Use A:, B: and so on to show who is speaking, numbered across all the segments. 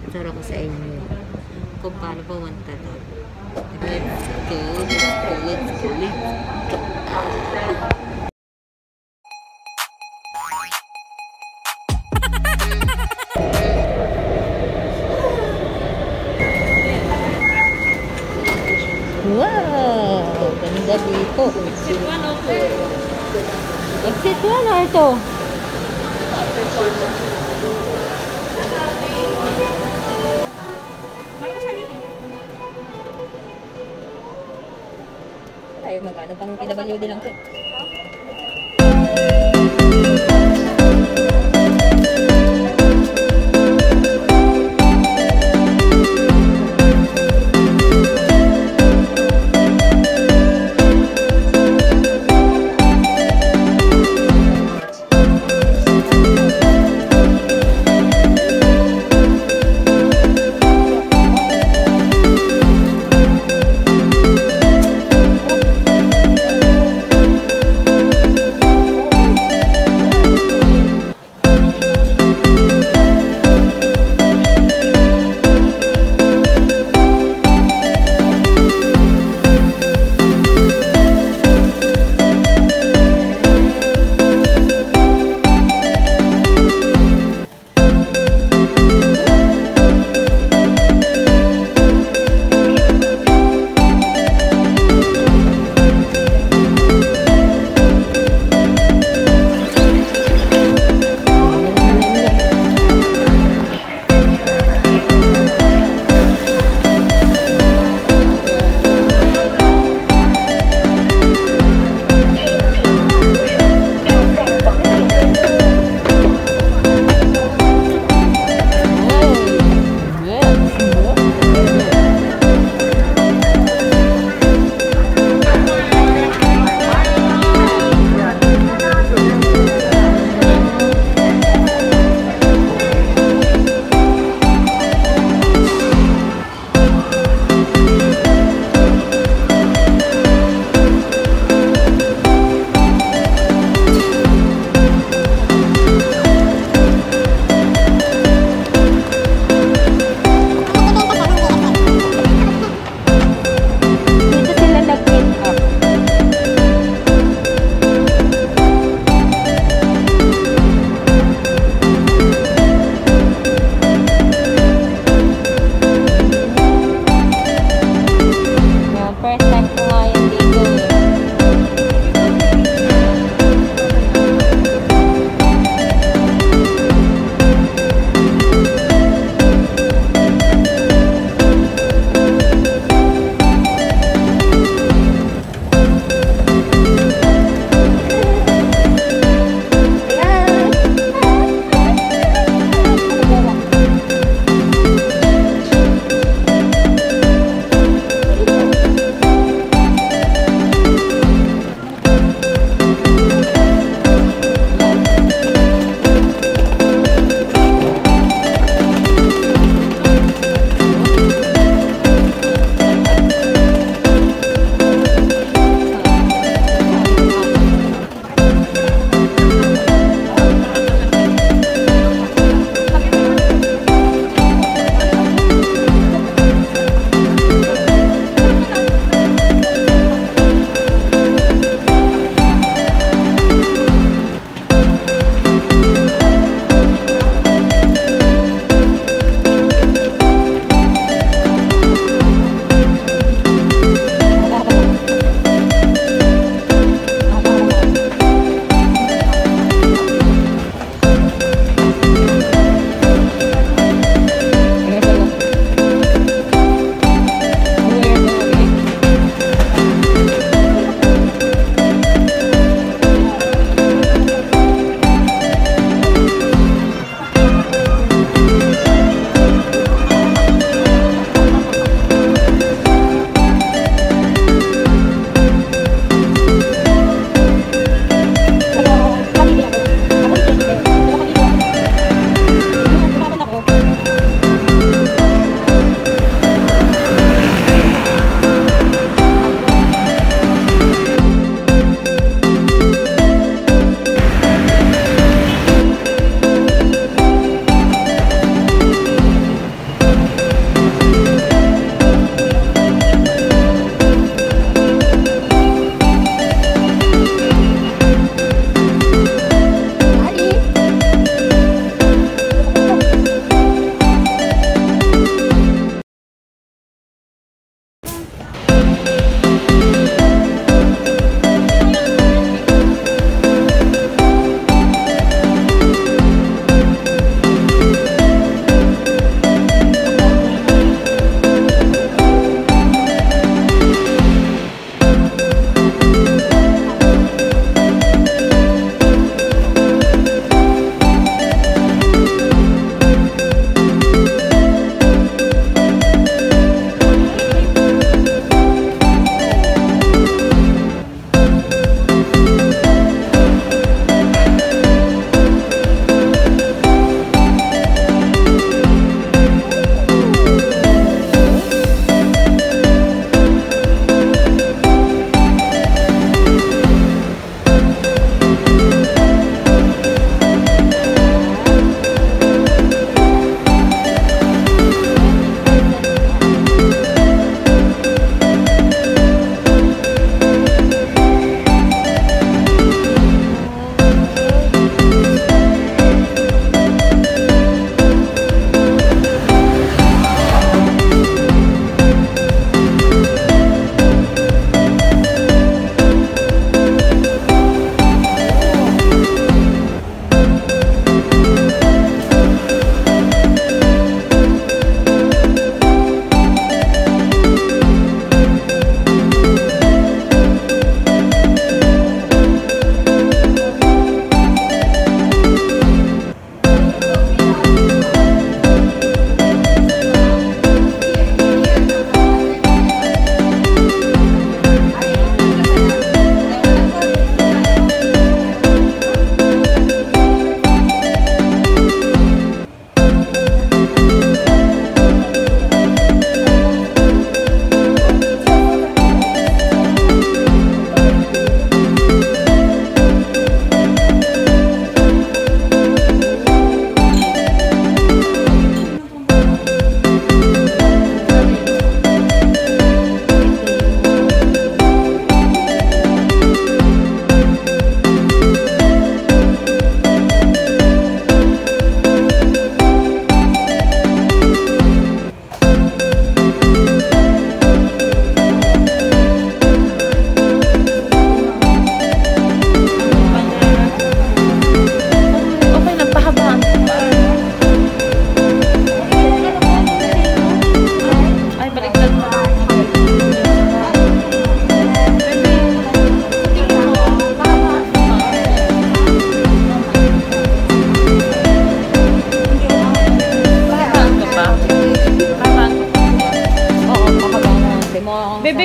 A: Turo ko sa inyo kung paano pumunta doon. Let's go, let's go, let's go, let's go. Wow! Ganda dito. Exit 1 okay. Exit 1 or ito? Tayo magkano pang PWD lang ito.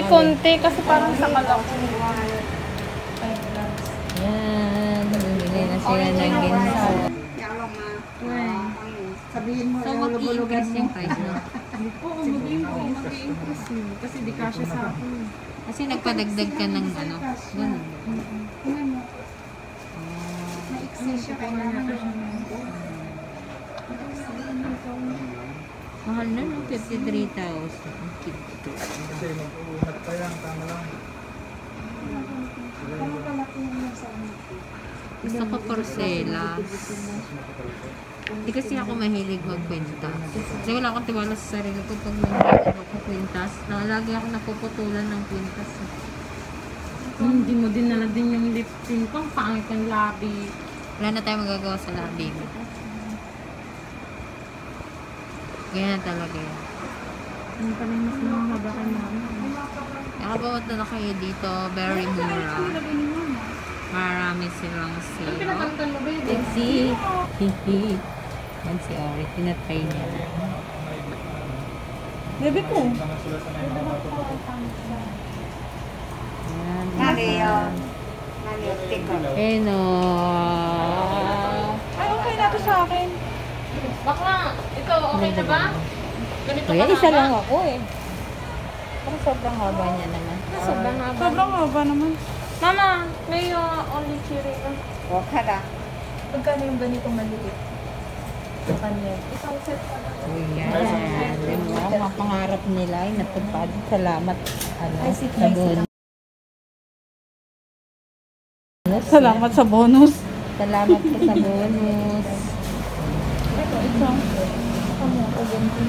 B: konti kasi parang sa kalak.
A: Yan. Bumili na sila ng ginto.
C: Sabihin mo,
A: So, mag-i-increase yung price na.
B: Oo, mag-i-increase yun. Kasi di kasya sa akin.
A: Kasi nagpadagdag ka ng ano. Ganun.
C: maiksi siya kailangan.
A: Mahal na no? 53,000. Ang cute.
D: Kasi mag-uunat pa yan, tama lang.
C: Ano kalaki yung sa amin?
A: Gusto ko porcelas. Hindi kasi ako mahilig magkwintas. Kasi wala akong tiwala sa sarili ko pag nagkwintas. Lagi ako napuputulan ng kwintas.
B: Hindi mo din nala din yung lip tint ko. Ang pangit ng labi.
A: Wala na tayo magagawa sa labi mo. Ganyan talaga yan.
B: Ano pa rin mas mahaba ka namin.
A: Nakapunta na kayo dito. Very mura. Marami silang
B: Ang
A: sale.
B: pinagalitan mo ba yun?
A: Let's see. Hihi. Yan si Ori. Tinatry niya.
B: Bebe ko.
A: Yan.
C: Naliyo. Naliyo.
A: Ayun o.
B: Ay, okay na to sa akin. Bakla, ito okay na ba? Ganito
A: Kaya
B: ka
A: isa
B: haba?
A: lang ako eh. Parang sobrang haba niya naman.
B: Sobrang haba. Sobrang haba naman. Mama, may only cherry na.
C: Huwag ka na.
B: Magkano yung ganitong maliit? Kanya. Isang set pa lang.
A: So yan. Diba? Mga pangarap nila ay natupad. Salamat. Ano, sa bonus.
B: Salamat sa bonus.
A: Salamat po sa bonus.
B: Ito. Ano ako ganito?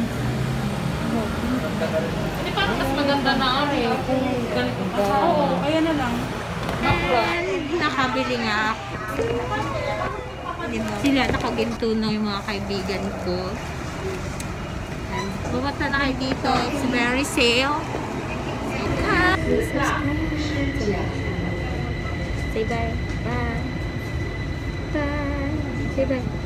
B: Hindi parang mas maganda na ari. Kung ganito ka. Oo, kaya na lang.
A: Nakabili nga ako. Diba? Sila nakaginto na yung mga kaibigan ko. And pumunta na kayo dito. It's very sale. Say bye. Bye. Bye. Say bye.